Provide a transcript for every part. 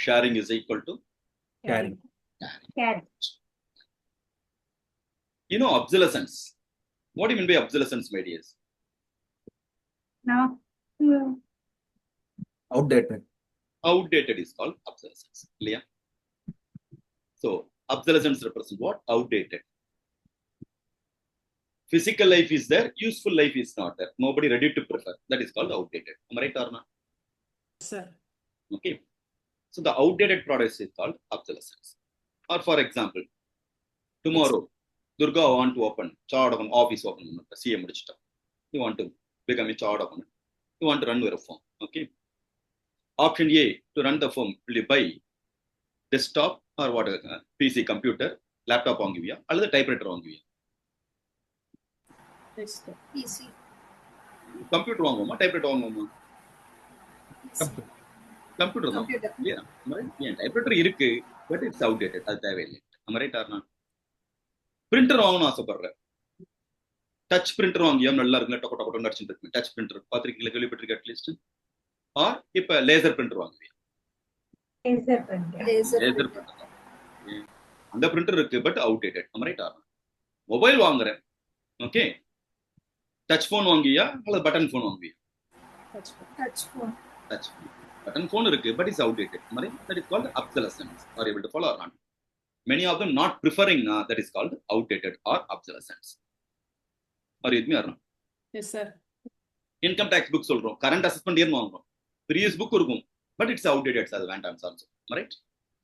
sharing is equal to Carrying. Carry. Obsolescence. What do you mean by obsolescence, my dears? Now, Outdated. Outdated is called obsolescence. Clear? So obsolescence represents what? Outdated. Physical life is there, useful life is not there. Nobody ready to prefer. That is called outdated. Am I right or not? Sir. Okay. So the outdated products is called obsolescence. Or for example, tomorrow, Durga want to open an office open. CM you want to become a chartered accountant. You want to run your firm. Okay. Option A, to run the firm, will you buy desktop or what? PC, computer, laptop on give you, or the typewriter on give you. PC. Computer on typewriter on computer. Yeah, typewriter irukku, but it's outdated. Am I right or not? Printer on ஆசைப்படுற touch printer வாங்கியா நல்லா இருக்குல்ல டொக்க டொக்க நடிச்சுட்டு இருக்கு touch printer பாத்திரிக்கையில கேள்விப்பட்டிருக்க at least or இப்ப laser printer வாங்குவியா laser printer அந்த பிரிண்டர் இருக்கு but outdated am I right or not? Mobile வாங்குறேன் ஓகே டச் போன் வாங்கியா அல்லது பட்டன் போன் வாங்குவியா Touch phone. Button phone இருக்கு but it's outdated. That is called obsolescence. Are you able to follow or not? Many of them not preferring that is called outdated or obsolescence. Are you with me or not? Yes, sir. Income tax book சொல்றோம் current assessment year வாங்குறோம் previous book இருக்கும் but it's outdated as வேண்டாம் also. Right?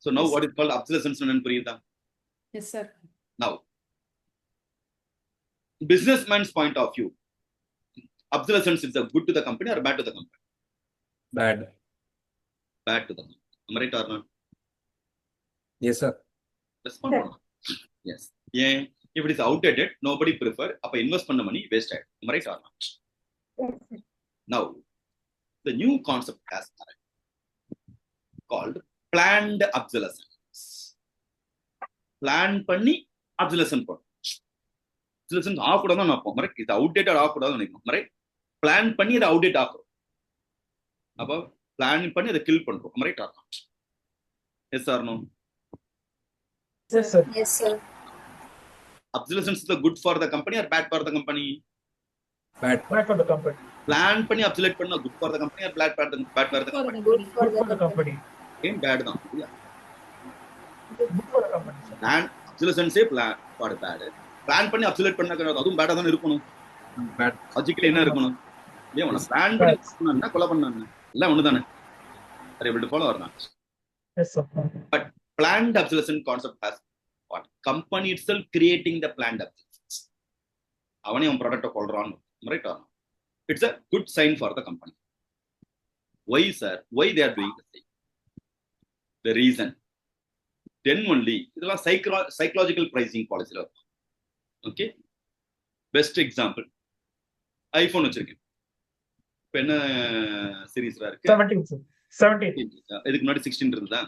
So now what is called obsolescence and புரியுதா? Yes, sir. Now businessman's point of view, obsolescence is a good to the company or bad to the company? Bad. Bad to the company. Am I right or not? Yes, sir. Respond. Yes. Yeah. If it is outdated, nobody prefer. Appa invest panna money wasted. Am I right or not? yes. Now, the new concept has called planned obsolescence. Plan panni obsolescence போடும். Obsolescence ஆகக்கூடாது நினைப்போம். Right? இது outdated ஆகக்கூடாது நினைப்போம். Right? Plan பண்ணி அதை outdate ஆக்குறோம். அப்போ plan பண்ணி அதை கில் பண்றோம். Am I right or not? Yes or no? Yes, sir. Yes, sir. Obsolescence is good for the company or bad for the company? Bad. Bad for the company. Plan பண்ணி obsolete பண்ணா good for the company or bad for the company? Good for Good for the company. Again bad தான். Good for the company. sir. Plan obsolescence plan for bad. Plan பண்ணி obsolete பண்ணா அதுவும் பேடா தான் இருக்கணும். Bad. Logically என்ன இருக்கணும்? ஏன் உன பிளான் பண்ணி பண்ணா கொலை பண்ணானே எல்லாம் ஒண்ணுதானே? Are you able to follow or not? Yes, sir. Planned obsolescence concept has what? Company itself creating the planned obsolescence. அவனே அவன் ப்ராடக்ட்டை கொல்றான். Right or not? It's a good sign for the company. Why, sir? Why they are doing the same? The reason. Then only இதெல்லாம் psychological pricing policy. Okay? Best example. iPhone வச்சிருக்கேன். இப்போ என்ன சீரிஸ்ல இருக்கு? 17, sir. 17. இதுக்கு முன்னாடி 16 இருந்தா?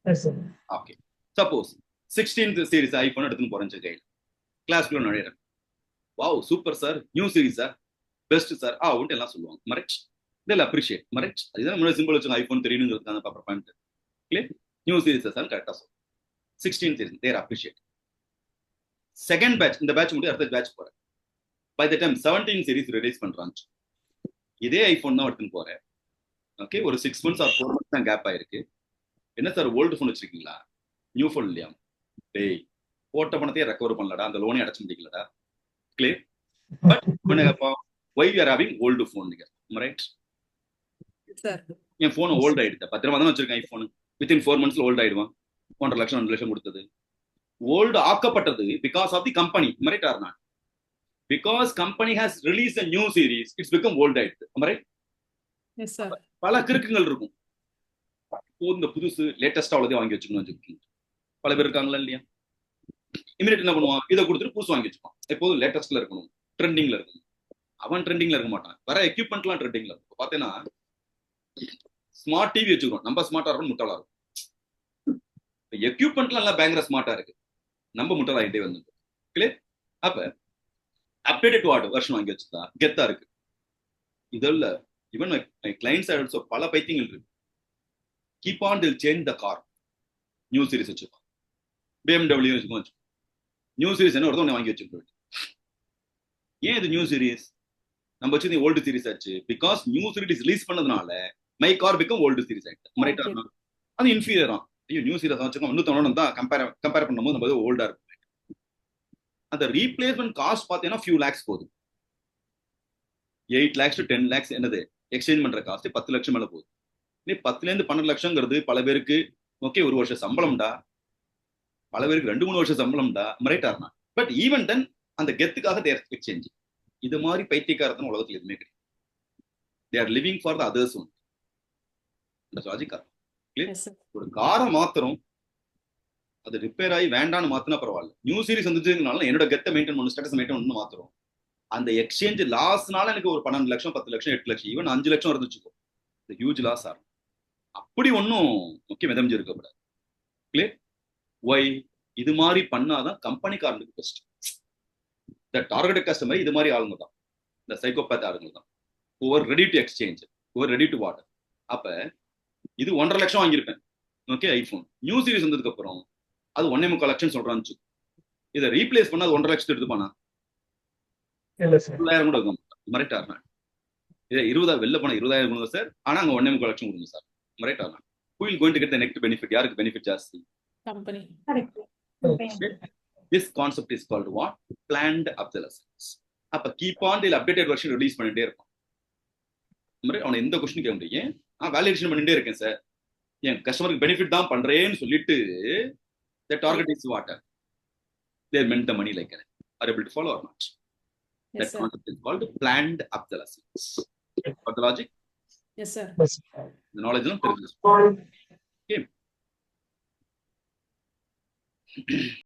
Yes, sir. Okay. Suppose 16th series iPhone எடுத்துன்னு போறேன் கையில் கிளாஸ்க்குள்ள நுழையிறேன். Wow super sir, new series sir, best sir உண்டு எல்லாம் சொல்லுவாங்க. மரைட் இதில் அப்ரிஷியேட். மரைட் அதுதான் முன்னாடி சிம்பிள் வச்சுங்க ஐபோன் தெரியணுங்கிறதுக்கான proper point. Clear? New series sir கரெக்டாக சொல்லுவோம். 16 series there appreciate. Second batch, இந்த பேட்ச் முடியும் அடுத்த பேட்ச் போறேன். By the time 17 series release பண்றாங்க. இதே ஐபோன் தான் எடுத்துன்னு போறேன். ஓகே, ஒரு 6 months ஆர் 4 months தான் கேப் ஆயிருக்கு. என்ன சார் ஓல்டு ஃபோன் வச்சிருக்கீங்களா? நியூ ஃபோன் இல்லையா? டேய் போட்ட பணத்தையே ரெக்கவர் பண்ணலடா, அந்த லோனே அடைச்சு முடிக்கலடா. Clear? But why you are having old phone? Right? Sir. என் ஃபோன் ஓல்ட் ஆயிடுச்சு, பத்திரமா தான் வச்சிருக்கேன். ஐபோன் வித்தின் 4 monthsல ஓல்ட் ஆயிடுவான். 1.5 லட்சம் 2 லட்சம் கொடுத்தது ஓல்டு ஆக்கப்பட்டது because of the company. Right or not? Because company has released a new series, it's become old ஆயிடுது. Right? Yes, sir. பல கிறுக்குகள் இருக்கும். இந்த புதுசு லேட்டஸ்டா உள்ளதே வாங்கி வச்சுக்கணும். பல பேர் இருக்காங்களா இல்லையா? இமிடியேட் என்ன பண்ணுவான், இதை கொடுத்துட்டு புதுசு வாங்கி வச்சுப்பான். எப்போதும் லேட்டஸ்ட்ல இருக்கணும், ட்ரெண்டிங்ல இருக்கணும். அவன் ட்ரெண்டிங்ல இருக்க மாட்டான். வர எக்யூப்மெண்ட்லாம் ட்ரெண்டிங்ல இருக்கும். பார்த்தேன்னா ஸ்மார்ட் டிவி வச்சுக்கிறோம், நம்ம ஸ்மார்ட்டா இருக்கும், முட்டாளா இருக்கும். எக்யூப்மெண்ட்லாம் எல்லாம் பயங்கர ஸ்மார்ட்டா இருக்கு, நம்ம முட்டாளாகிட்டே வந்து. கிளியர்? அப்ப அப்டேட்டட் வெர்ஷன் வாங்கி வச்சுதா கெத்தா இருக்கு. இதெல்லாம் ஈவன் மை கிளைண்ட்ஸ் ஆல்சோ பல பைத்தியங்கள் இருக்கு. கீப் ஆன் தில் change the car. New series வச்சுக்கோ, BMW வச்சுக்கோ. நியூ சீரிஸ் என்ன வருதோ ஒன்று வாங்கி வச்சுக்கோ. ஏன் இது நியூ சீரிஸ்? நம்ம வச்சு ஓல்டு சீரிஸ் ஆச்சு. பிகாஸ் நியூ சீரிஸ் ரிலீஸ் பண்ணதுனால my car become old series ஆயிட்டு. அது இன்ஃபீரியரா. ஐயோ நியூ சீரிஸ் வச்சுக்கோ, 390 தான் கம்பேர் பண்ணும்போது நம்ம ஓல்டா இருக்கும். அந்த ரீப்ளேஸ்மெண்ட் காஸ்ட் பார்த்தீங்கன்னா ஃபியூ லேக்ஸ் போகுது. 8 lakhs to 10 lakhs என்னது எக்ஸ்சேஞ்ச் பண்ற காஸ்ட் 10 லட்சம் மேல போகுது. 10லேருந்து 12 லட்சங்கிறது பல பேருக்கு ஓகே 1 வருஷம் சம்பளம்டா, பல பேருக்கு 2-3 வருஷம் சம்பளம்டா, ரைட்டா? பட் ஈவன் தென் அந்த கெத்துக்காக தேர் எக்ஸ்சேஞ்ச். இது மாதிரி பைத்தியக்காரத்தனம் உலகத்துல எதுவுமே கிடையாது. They are living for the others one. லாஜிக்கா ஒரு காரை மாத்திரம் அது ரிப்பேர் ஆகி வேண்டான்னு மாத்தினா பரவாயில்ல. நியூ சீரிஸ் வந்துச்சுனால என்னோட கெத்தை மெயின்டைன் பண்ணணும், ஸ்டேட்டஸ் மெயின்டைன் பண்ணணும் மாத்திரம். அந்த எக்ஸ்சேஞ்ச் லாஸ்னால எனக்கு ஒரு 12 லட்சம் 10 லட்சம் 8 லட்சம் ஈவன் 5 லட்சம் இருந்துச்சுக்கோ, ஹியூஜ் லாஸ் ஆகும். அப்படி ஒன்றும் முக்கிய மிதமிஞ்சு இருக்கக்கூடாது. கிளியர்? ஒய் இது மாதிரி பண்ணாதான் கம்பெனிக்காரனுக்கு பெஸ்ட். இந்த டார்கெட் கஸ்டமர் இது மாதிரி ஆளுங்க தான், இந்த சைக்கோபேத் ஆளுங்க தான். Over ready to exchange, over ready to water. அப்ப இது 1.5 லட்சம் வாங்கியிருப்பேன் ஓகே ஐபோன். நியூ சீரிஸ் வந்ததுக்கு அப்புறம் அது 1.25 லட்சம் சொல்றான்னு. இதை ரீப்ளேஸ் பண்ணா அது 1.5 லட்சத்தை எடுத்துப்பானா? இல்ல சார். 20,000 கூட இருக்கும். மறைட்டாருனா இதை 20,000 வெளில போனா 20,000 கொடுங்க சார், ஆனா அங்க 1.25 லட்சம் கொடுங்க சார். மறைட்டாருனா who will going to get the next benefit? யாருக்கு பெனிஃபிட் ஜாஸ்தி? Company. Correct. This concept is called what? Planned obsolescence. அப்ப keep on till updated version release பண்ணிட்டே இருக்கும். அவனை எந்த கொஸ்டின் கேட்க முடியும்? வேலிடேஷன் பண்ணிட்டே இருக்கேன் சார், என் கஸ்டமருக்கு பெனிஃபிட் தான் பண்றேன்னு சொல்லிட்டு the target is what? They meant the money like that. Are able to follow or not? That concept is called planned obsolescence. Got the logic? Yes, sir. Yes. The knowledge is not. Okay.